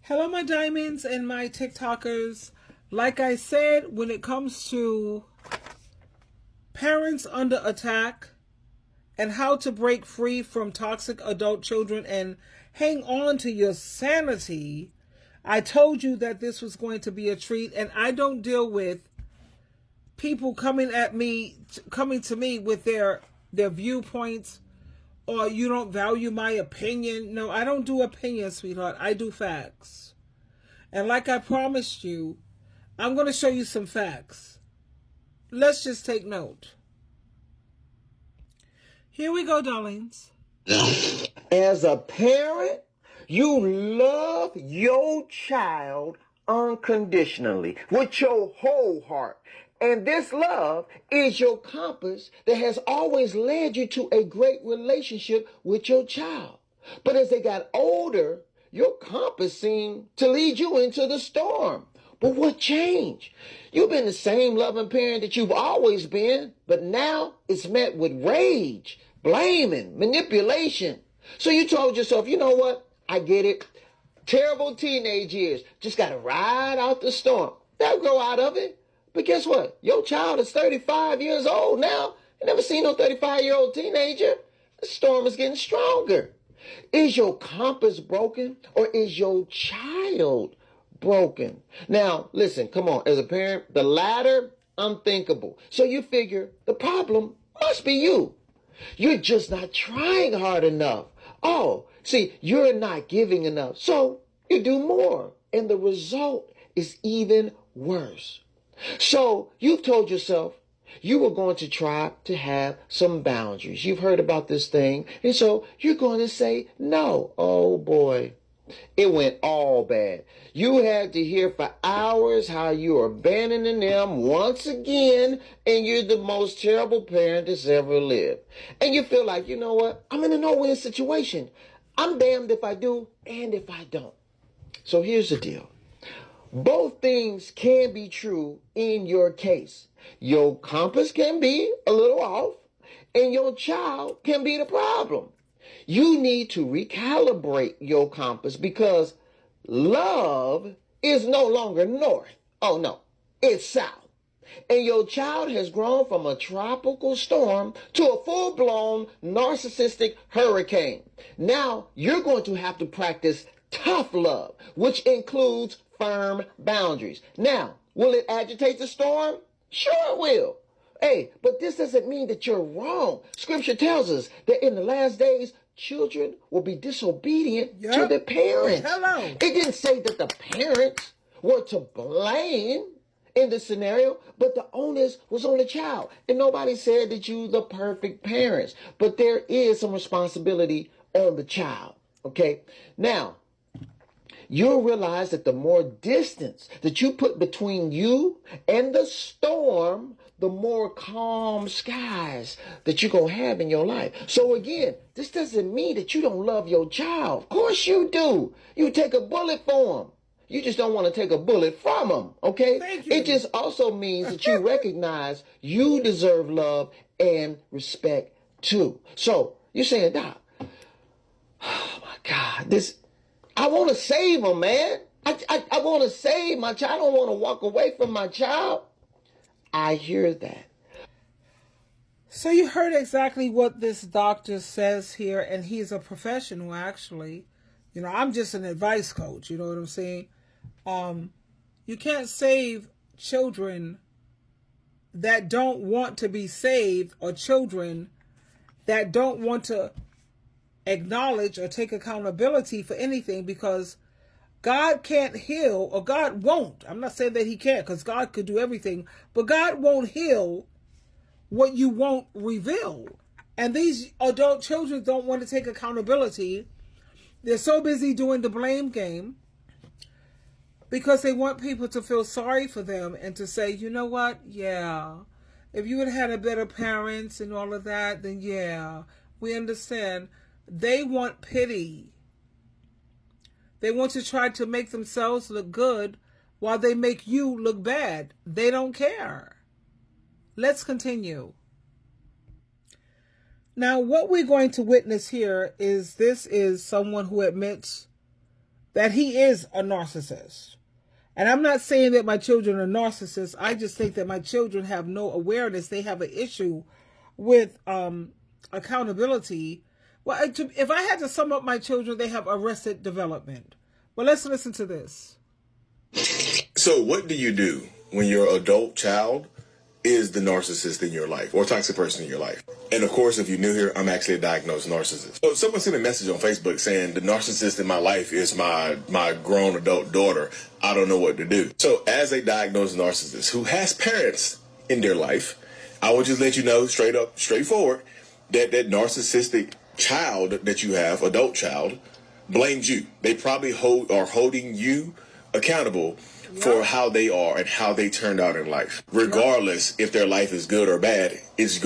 Hello, my diamonds and my TikTokers. Like I said, when it comes to parents under attack and how to break free from toxic adult children and hang on to your sanity, I told you that this was going to be a treat, and I don't deal with people coming to me with their viewpoints, or you don't value my opinion. No, I don't do opinions, sweetheart. I do facts. And like I promised you, I'm going to show you some facts. Let's just take note. Here we go, darlings. As a parent, you love your child unconditionally with your whole heart. And this love is your compass that has always led you to a great relationship with your child. But as they got older, your compass seemed to lead you into the storm. But what changed? You've been the same loving parent that you've always been, but now it's met with rage, blaming, manipulation. So you told yourself, you know what? I get it. Terrible teenage years. Just got to ride out the storm. They'll grow out of it. But guess what? Your child is 35 years old now. You never seen no 35-year-old teenager. The storm is getting stronger. Is your compass broken, or is your child broken? Now, listen, come on. As a parent, the latter, unthinkable. So you figure the problem must be you. You're just not trying hard enough. Oh, see, you're not giving enough. So you do more. And the result is even worse. So you've told yourself you were going to try to have some boundaries. You've heard about this thing. And so you're going to say no. Oh, boy. It went all bad. You had to hear for hours how you are abandoning them once again, and you're the most terrible parent that's ever lived. And you feel like, you know what? I'm in a no-win situation. I'm damned if I do and if I don't. So here's the deal. Both things can be true in your case. Your compass can be a little off, and your child can be the problem. You need to recalibrate your compass, because love is no longer north. Oh, no, it's south. And your child has grown from a tropical storm to a full-blown narcissistic hurricane. Now you're going to have to practice tough love, which includes firm boundaries. Now, will it agitate the storm? Sure it will. Hey, but this doesn't mean that you're wrong. Scripture tells us that in the last days, children will be disobedient to their parents. Hello. It didn't say that the parents were to blame in this scenario, but the onus was on the child. And nobody said that you the perfect parents, but there is some responsibility on the child. Okay? Now, you'll realize that the more distance that you put between you and the storm, the more calm skies that you're going to have in your life. So again, this doesn't mean that you don't love your child. Of course you do. You take a bullet for them. You just don't want to take a bullet from them, okay? Thank you. It just also means that you recognize you deserve love and respect too. So you're saying, Doc, oh my God, I want to save him, man. I want to save my child. I don't want to walk away from my child. I hear that. So you heard exactly what this doctor says here, and he's a professional, actually. You know, I'm just an advice coach, you know what I'm saying? You can't save children that don't want to be saved, or children that don't want to acknowledge or take accountability for anything, because God can't heal, or God won't. I'm not saying that he can't, because God could do everything, but God won't heal what you won't reveal. And these adult children don't want to take accountability. They're so busy doing the blame game because they want people to feel sorry for them and to say, you know what? Yeah, if you had had a better parents and all of that, then yeah, we understand. They want pity. They want to try to make themselves look good while they make you look bad. They don't care. Let's continue. Now, what we're going to witness here is someone who admits that he is a narcissist. And I'm not saying that my children are narcissists. I just think that my children have no awareness. They have an issue with accountability. Well, if I had to sum up my children, they have arrested development. Well, let's listen to this. So what do you do when your adult child is the narcissist in your life or toxic person in your life? And of course, if you're new here, I'm actually a diagnosed narcissist. So someone sent a message on Facebook saying the narcissist in my life is my grown adult daughter. I don't know what to do. So as a diagnosed narcissist who has parents in their life, I will just let you know straightforward, that narcissistic child that you have, adult child, blames you. They probably are holding you accountable for how they are and how they turned out in life. Regardless if their life is good or bad, if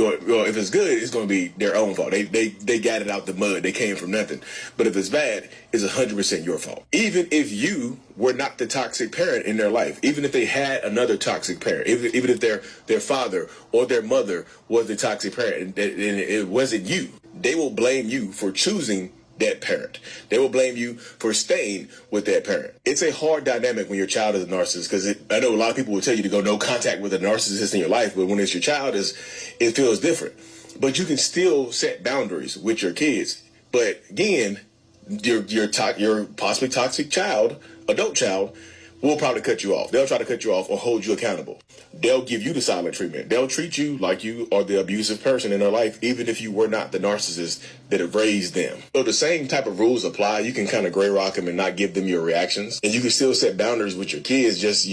it's good, it's going to be their own fault. They got it out the mud. They came from nothing. But if it's bad, it's 100% your fault. Even if you were not the toxic parent in their life, even if they had another toxic parent, even if their father or their mother was the toxic parent and it wasn't you, they will blame you for choosing that parent. They will blame you for staying with that parent. It's a hard dynamic when your child is a narcissist, because I know a lot of people will tell you to go no contact with a narcissist in your life, but when it's your child, it feels different. But you can still set boundaries with your kids. But again, your possibly toxic child, adult child, will probably cut you off. They'll try to cut you off or hold you accountable. They'll give you the silent treatment. They'll treat you like you are the abusive person in their life, even if you were not the narcissist that have raised them. So the same type of rules apply. You can kind of gray rock them and not give them your reactions. And you can still set boundaries with your kids, just,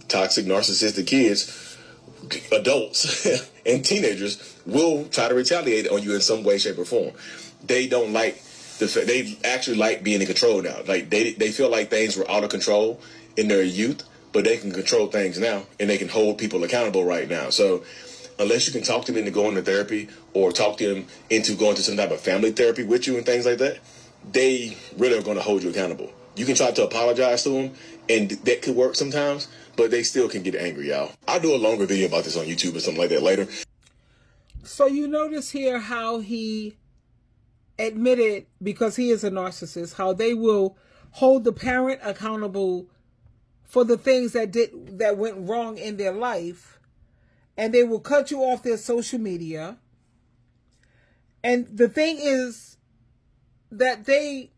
toxic, narcissistic kids, adults, and teenagers will try to retaliate on you in some way, shape, or form. They don't like they actually like being in control now. Like they feel like things were out of control in their youth, but they can control things now and they can hold people accountable right now. So unless you can talk them into going to therapy or talk them into going to some type of family therapy with you and things like that, they really are going to hold you accountable. You can try to apologize to them, and that could work sometimes, but they still can get angry, y'all. I'll do a longer video about this on YouTube or something like that later. So you notice here how he admitted, because he is a narcissist, how they will hold the parent accountable for the things that went wrong in their life, and they will cut you off their social media. And the thing is that they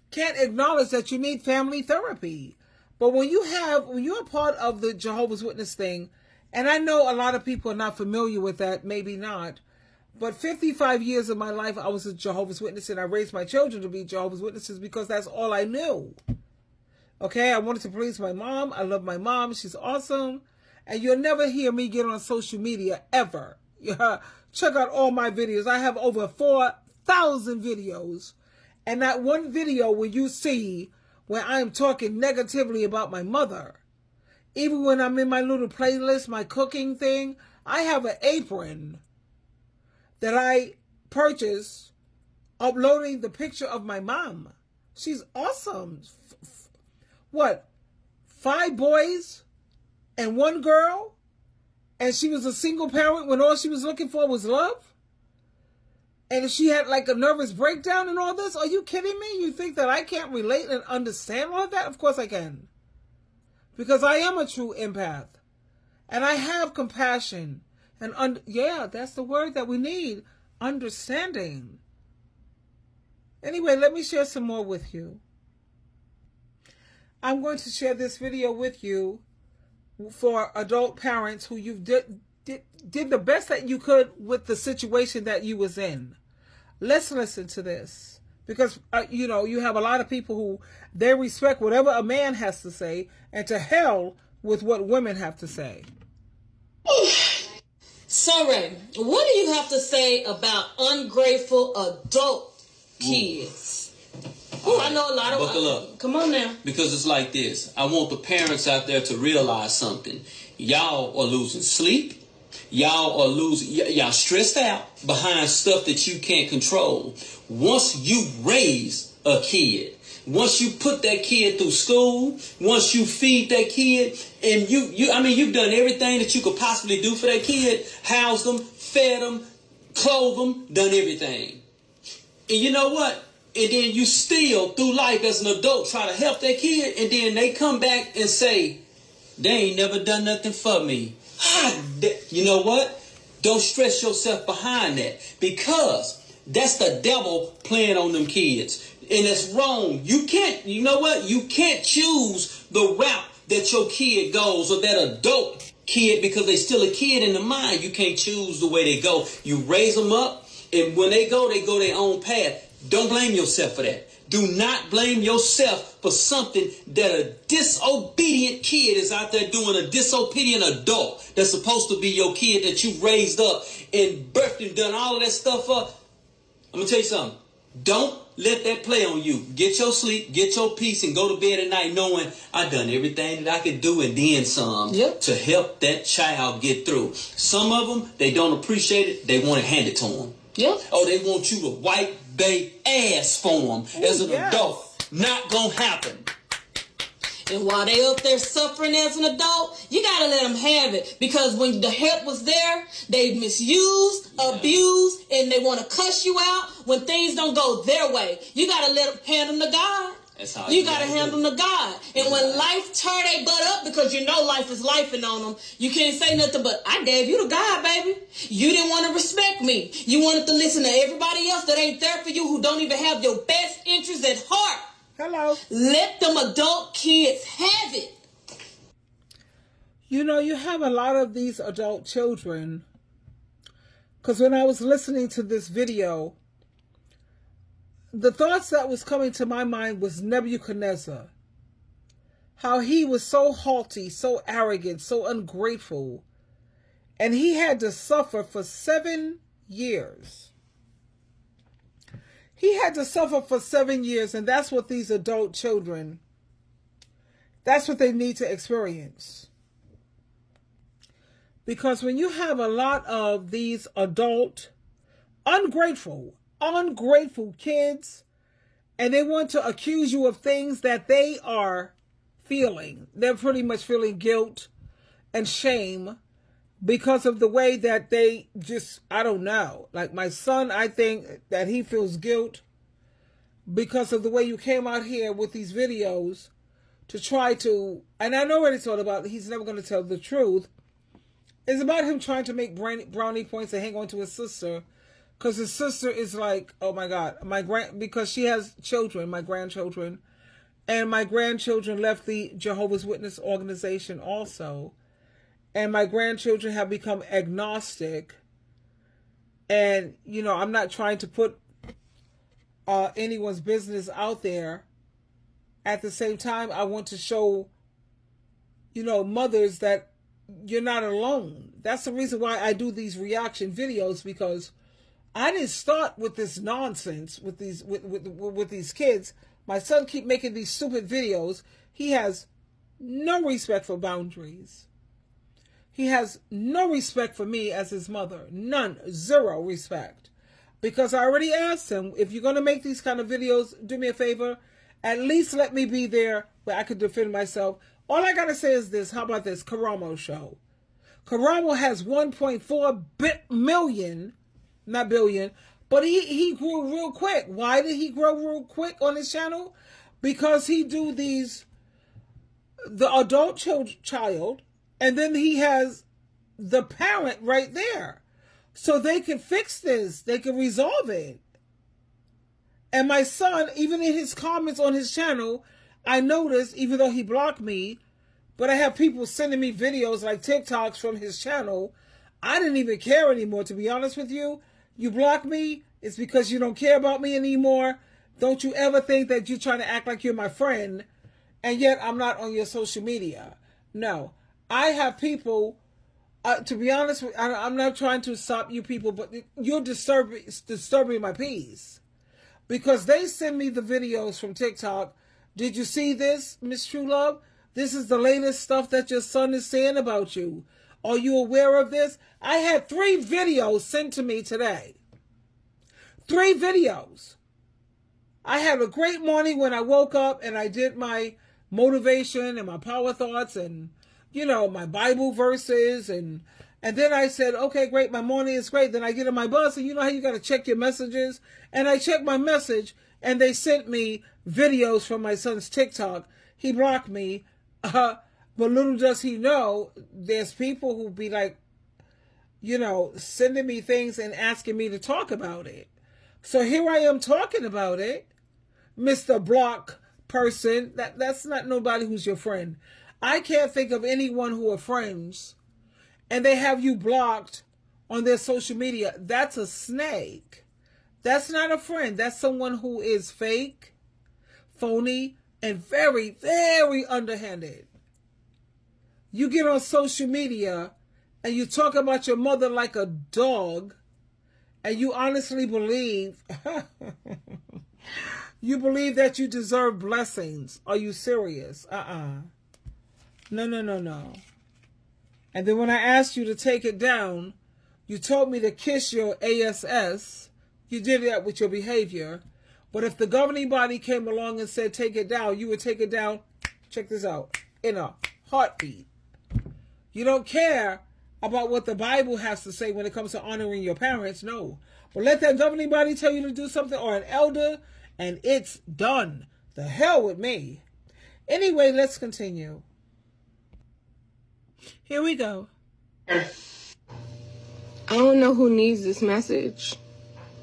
can't acknowledge that you need family therapy. But when you're part of the Jehovah's Witness thing, and I know a lot of people are not familiar with that, maybe not, but 55 years of my life, I was a Jehovah's Witness, and I raised my children to be Jehovah's Witnesses because that's all I knew. Okay, I wanted to please my mom. I love my mom. She's awesome. And you'll never hear me get on social media, ever. Check out all my videos. I have over 4,000 videos. And not one video will you see where I am talking negatively about my mother. Even when I'm in my little playlist, my cooking thing, I have an apron that I purchased uploading the picture of my mom. She's awesome. What? 5 boys and 1 girl? And she was a single parent when all she was looking for was love? And she had like a nervous breakdown and all this? Are you kidding me? You think that I can't relate and understand all of that? Of course I can. Because I am a true empath. And I have compassion. And yeah, that's the word that we need. Understanding. Anyway, let me share some more with you. I'm going to share this video with you for adult parents who you did the best that you could with the situation that you was in. Let's listen to this. Because, you have a lot of people who, they respect whatever a man has to say, and to hell with what women have to say. Sorry, what do you have to say about ungrateful adult kids? Ooh, I know a lot of... Buckle up. Come on now. Because it's like this. I want the parents out there to realize something. Y'all are losing sleep. Y'all stressed out behind stuff that you can't control. Once you raise a kid, once you put that kid through school, once you feed that kid, and you've done everything that you could possibly do for that kid, housed them, fed them, clothed them, done everything. And you know what? and then you still, through life as an adult, try to help that kid, and then they come back and say, they ain't never done nothing for me. You know what? Don't stress yourself behind that, because that's the devil playing on them kids. And that's wrong. You can't, you know what? You can't choose the route that your kid goes, or that adult kid, because they still a kid in the mind. You can't choose the way they go. You raise them up, and when they go their own path. Don't blame yourself for that. Do not blame yourself for something that a disobedient kid is out there doing, a disobedient adult that's supposed to be your kid that you raised up and birthed and done all of that stuff up. I'm going to tell you something. Don't let that play on you. Get your sleep, get your peace, and go to bed at night knowing I done everything that I could do and then some to help that child get through. Some of them, they don't appreciate it. They want to hand it to them. Yep. Oh, they want you to wipe their ass for them as an adult. Not gonna happen. And while they up there suffering as an adult, you gotta let them have it. Because when the help was there, they misused, abused, and they want to cuss you out when things don't go their way. You gotta let them hand them to God. That's how you gotta hand them to God. And when life tear they butt up, because you know life is lifing on them, you can't say nothing but, I gave you to God, baby. You didn't want to respect me. You wanted to listen to everybody else that ain't there for you, who don't even have your best interests at heart. Hello. Let them adult kids have it. You know, you have a lot of these adult children, because when I was listening to this video, the thoughts that was coming to my mind was Nebuchadnezzar. How he was so haughty, so arrogant, so ungrateful. And he had to suffer for 7 years. He had to suffer for 7 years, and that's what these adult children, that's what they need to experience. Because when you have a lot of these adult, ungrateful kids, and they want to accuse you of things that they are feeling. They're pretty much feeling guilt and shame because of the way that they just, I don't know. Like my son, I think that he feels guilt because of the way you came out here with these videos to try to, and I know what it's all about. He's never going to tell the truth. It's about him trying to make brownie points and hang on to his sister. Because his sister is like, oh my God, because she has children, my grandchildren, and my grandchildren left the Jehovah's Witness organization also, and my grandchildren have become agnostic, and you know, I'm not trying to put anyone's business out there. At the same time, I want to show, you know, mothers that you're not alone. That's the reason why I do these reaction videos, because I didn't start with this nonsense with these kids. My son keep making these stupid videos. He has no respect for boundaries. He has no respect for me as his mother. None. Zero respect. Because I already asked him, if you're going to make these kind of videos, do me a favor. At least let me be there where I could defend myself. All I got to say is this. How about this Karamo show? Karamo has 1.4 million, not billion, but he grew real quick. Why did he grow real quick on his channel? Because he do the adult child, and then he has the parent right there. So they can fix this. They can resolve it. And my son, even in his comments on his channel, I noticed, even though he blocked me, but I have people sending me videos like TikToks from his channel. I didn't even care anymore, to be honest with you. You block me, it's because you don't care about me anymore. Don't you ever think that you're trying to act like you're my friend, and yet I'm not on your social media. No. I have people, to be honest, I'm not trying to stop you people, but you're disturbing my peace. Because they send me the videos from TikTok. Did you see this, Miss Truelove? This is the latest stuff that your son is saying about you. Are you aware of this? I had 3 videos sent to me today. 3 videos. I had a great morning when I woke up and I did my motivation and my power thoughts and, you know, my Bible verses. And then I said, okay, great, my morning is great. Then I get on my bus and you know how you got to check your messages. And I checked my message and they sent me videos from my son's TikTok. He blocked me, but little does he know, there's people who be like, sending me things and asking me to talk about it. So here I am talking about it, Mr. Block person. That's not nobody who's your friend. I can't think of anyone who are friends and they have you blocked on their social media. That's a snake. That's not a friend. That's someone who is fake, phony, and very, very underhanded. You get on social media and you talk about your mother like a dog, and you honestly believe you believe that you deserve blessings. Are you serious? No. And then when I asked you to take it down, you told me to kiss your ass. You did that with your behavior. But if the governing body came along and said take it down, you would take it down, check this out, in a heartbeat. You don't care about what the Bible has to say when it comes to honoring your parents, no. But let that governing body tell you to do something, or an elder, and it's done. The hell with me. Anyway, let's continue. Here we go. I don't know who needs this message,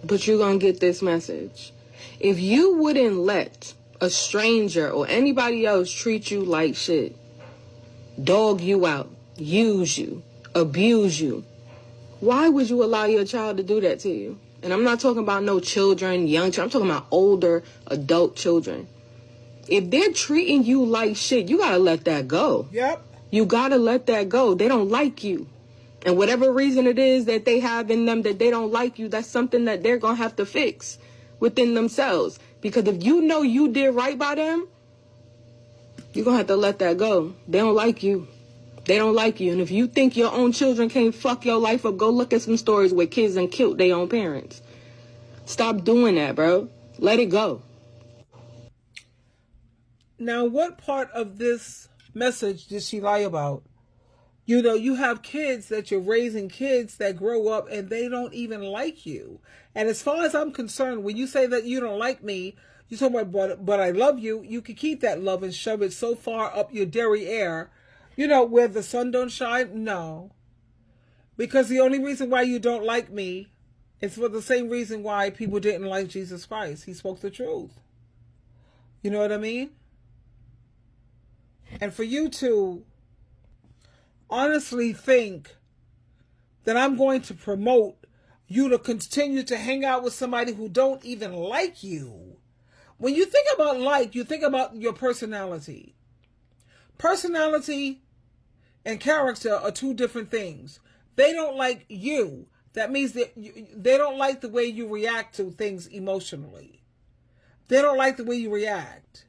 but you're going to get this message. If you wouldn't let a stranger or anybody else treat you like shit, dog you out, use you, abuse you, why would you allow your child to do that to you? And I'm not talking about no children, young children. I'm talking about older adult children. If they're treating you like shit, you got to let that go. Yep. You got to let that go. They don't like you. And whatever reason it is that they have in them that they don't like you, that's something that they're going to have to fix within themselves. Because if you know you did right by them, you're going to have to let that go. They don't like you. They don't like you. And if you think your own children can't fuck your life up, go look at some stories where kids done killed their own parents. Stop doing that, bro. Let it go. Now, what part of this message did she lie about? You have kids that you're raising, kids that grow up and they don't even like you. And as far as I'm concerned, when you say that you don't like me, you talk about, but I love you, you can keep that love and shove it so far up your derriere, where the sun don't shine. No. Because the only reason why you don't like me is for the same reason why people didn't like Jesus Christ. He spoke the truth. You know what I mean? And for you to honestly think that I'm going to promote you to continue to hang out with somebody who don't even like you. When you think about like, you think about your personality. Personality and character are two different things. They don't like you. That means that they don't like the way you react to things emotionally. They don't like the way you react.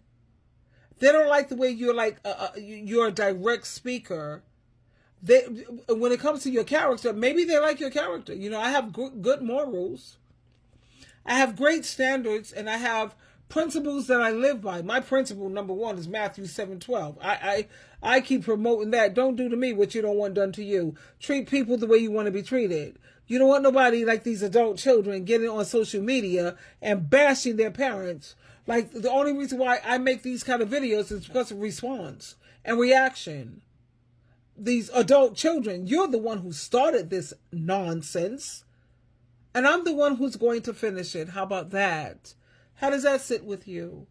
They don't like the way you're a direct speaker. When it comes to your character, maybe they like your character. I have good morals. I have great standards, and I have principles that I live by. My principle number 1 is Matthew 7:12. I keep promoting that. Don't do to me what you don't want done to you. Treat people the way you want to be treated. You don't want nobody like these adult children getting on social media and bashing their parents. Like, the only reason why I make these kind of videos is because of response and reaction. These adult children, you're the one who started this nonsense, and I'm the one who's going to finish it. How about that? How does that sit with you?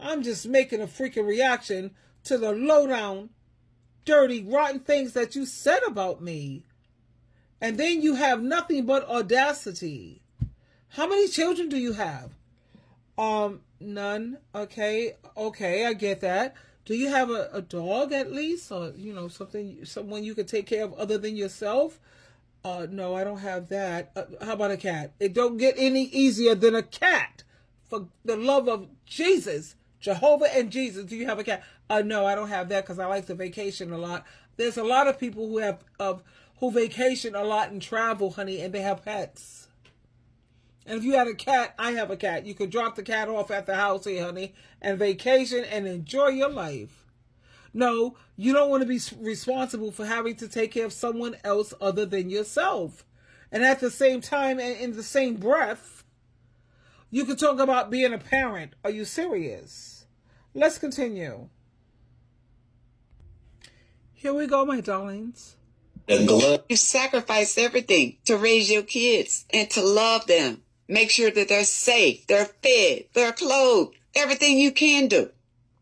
I'm just making a freaking reaction to the low-down, dirty, rotten things that you said about me. And then you have nothing but audacity. How many children do you have? None. Okay, I get that. Do you have a dog at least? Or, someone you could take care of other than yourself? No, I don't have that. How about a cat? It don't get any easier than a cat. For the love of Jesus, Jehovah and Jesus, do you have a cat? No, I don't have that because I like to vacation a lot. There's a lot of people who vacation a lot and travel, honey, and they have pets. And if you had a cat, I have a cat. You could drop the cat off at the house here, honey, and vacation and enjoy your life. No, you don't want to be responsible for having to take care of someone else other than yourself. And at the same time, and in the same breath, You could talk about being a parent. Are you serious? Let's continue. Here we go, my darlings. You sacrifice everything to raise your kids and to love them. Make sure that they're safe, they're fed, they're clothed, everything you can do.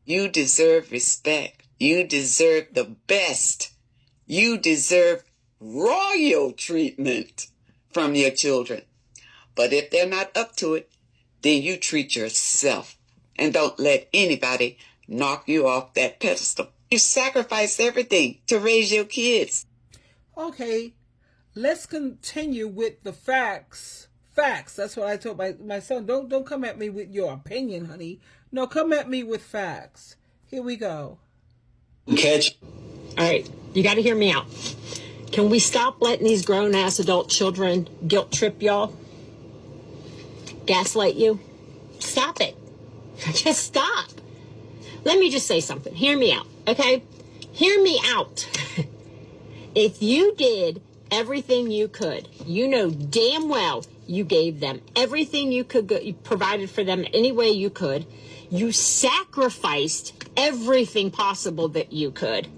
You deserve respect. You deserve the best. You deserve royal treatment from your children. But if they're not up to it, then you treat yourself and don't let anybody knock you off that pedestal. You sacrifice everything to raise your kids. Okay, let's continue with the facts. Facts. That's what I told my son. Don't come at me with your opinion, honey. No, come at me with facts. Here we go. Catch. All right, you got to hear me out. Can we stop letting these grown-ass adult children guilt trip y'all? Gaslight you? Stop it. Just stop. Let me just say something. Hear me out, okay? Hear me out. If you did everything you could, you know damn well you gave them everything you could, you provided for them any way you could. You sacrificed everything possible that you could.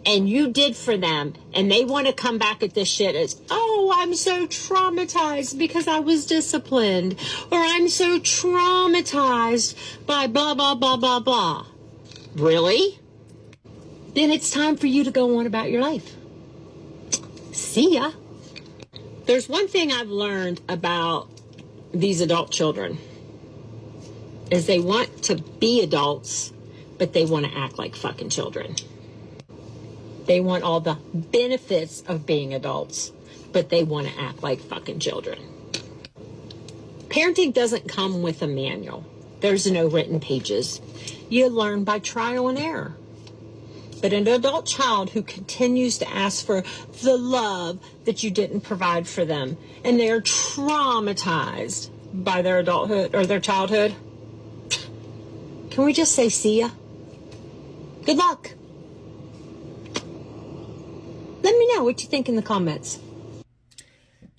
And you did for them, and they want to come back at this shit as, oh, I'm so traumatized because I was disciplined, or I'm so traumatized by blah, blah, blah, blah, blah. Really? Then it's time for you to go on about your life. See ya. There's one thing I've learned about these adult children is they want to be adults, but they want to act like fucking children. They want all the benefits of being adults, but they want to act like fucking children. Parenting doesn't come with a manual. There's no written pages. You learn by trial and error. But an adult child who continues to ask for the love that you didn't provide for them, and they're traumatized by their adulthood or their childhood, can we just say, see ya? Good luck. Let me know what you think in the comments.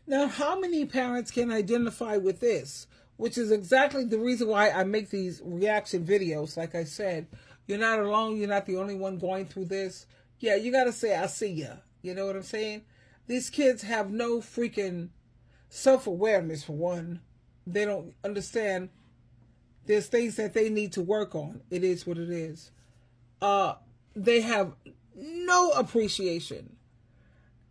Now, how many parents can identify with this? Which is exactly the reason why I make these reaction videos. Like I said, you're not alone. You're not the only one going through this. Yeah, you got to say, I see ya. You know what I'm saying? These kids have no freaking self-awareness, for one. They don't understand there's things that they need to work on. It is what it is. They have no appreciation.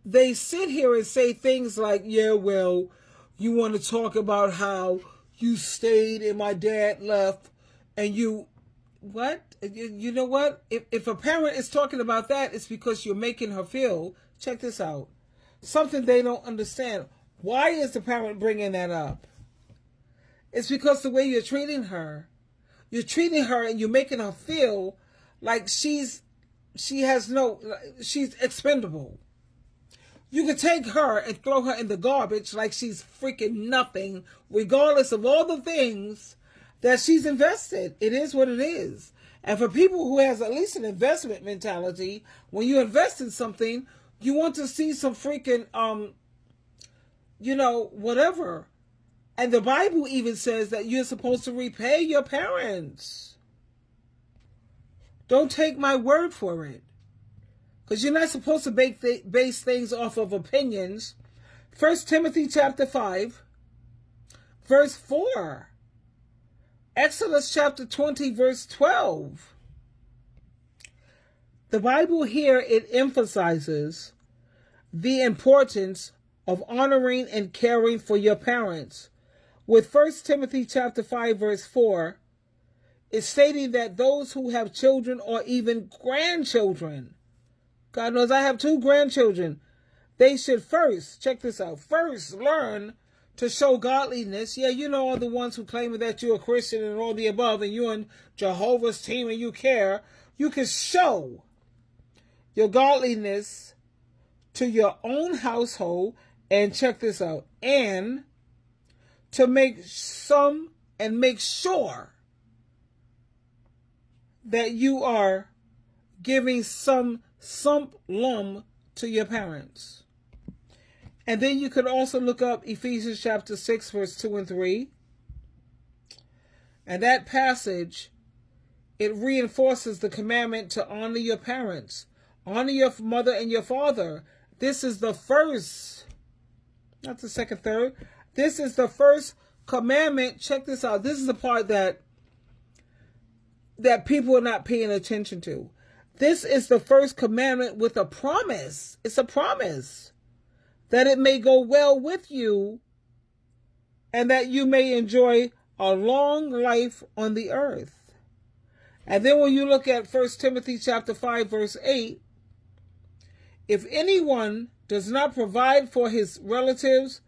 They sit here and say things like, yeah, well, you want to talk about how you stayed and my dad left and you, what? You know what? If a parent is talking about that, it's because you're making her feel, check this out, something they don't understand. Why is the parent bringing that up? It's because the way you're treating her and you're making her feel like she's expendable. You could take her and throw her in the garbage like she's freaking nothing, regardless of all the things that she's invested. It is what it is. And for people who has at least an investment mentality, when you invest in something, you want to see some freaking, whatever. And the Bible even says that you're supposed to repay your parents. Don't take my word for it. Because you're not supposed to base things off of opinions. 1 Timothy chapter 5, verse 4. Exodus chapter 20, verse 12. The Bible here, it emphasizes the importance of honoring and caring for your parents. With 1 Timothy chapter 5, verse 4, it's stating that those who have children or even grandchildren, God knows I have 2 grandchildren, they should first, check this out, first learn to show godliness. Yeah, you know all the ones who claim that you're a Christian and all the above, and you're in Jehovah's team and you care. You can show your godliness to your own household, and check this out, and to make sure that you are giving some lump to your parents. And then you could also look up Ephesians chapter 6, verse 2 and 3. And that passage, it reinforces the commandment to honor your parents. Honor your mother and your father. This is the first, not the second, third. This is the first commandment. Check this out. This is the part that people are not paying attention to. This is the first commandment with a promise. It's a promise that it may go well with you and that you may enjoy a long life on the earth. And then when you look at 1 Timothy chapter 5, verse 8, if anyone does not provide for his relatives,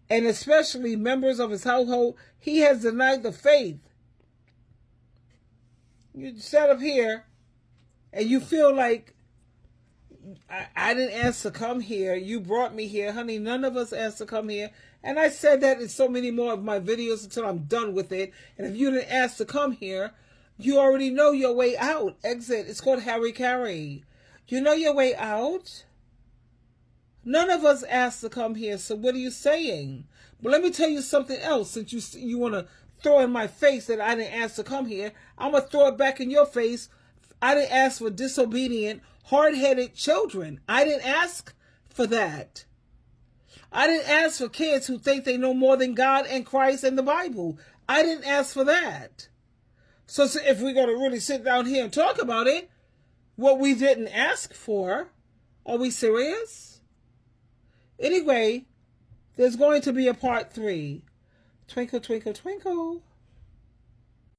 and especially members of his household, he has denied the faith. You sat up here and you feel like, I didn't ask to come here. You brought me here. Honey, none of us asked to come here. And I said that in so many more of my videos until I'm done with it. And if you didn't ask to come here, you already know your way out. Exit. It's called Harry Carry. You know your way out? None of us asked to come here, so what are you saying? But let me tell you something else. Since you want to throw in my face that I didn't ask to come here, I'm going to throw it back in your face. I didn't ask for disobedient, hard-headed children. I didn't ask for that. I didn't ask for kids who think they know more than God and Christ and the Bible. I didn't ask for that. So if we're going to really sit down here and talk about it, what we didn't ask for, are we serious? Anyway, there's going to be a part 3. Twinkle, twinkle, twinkle.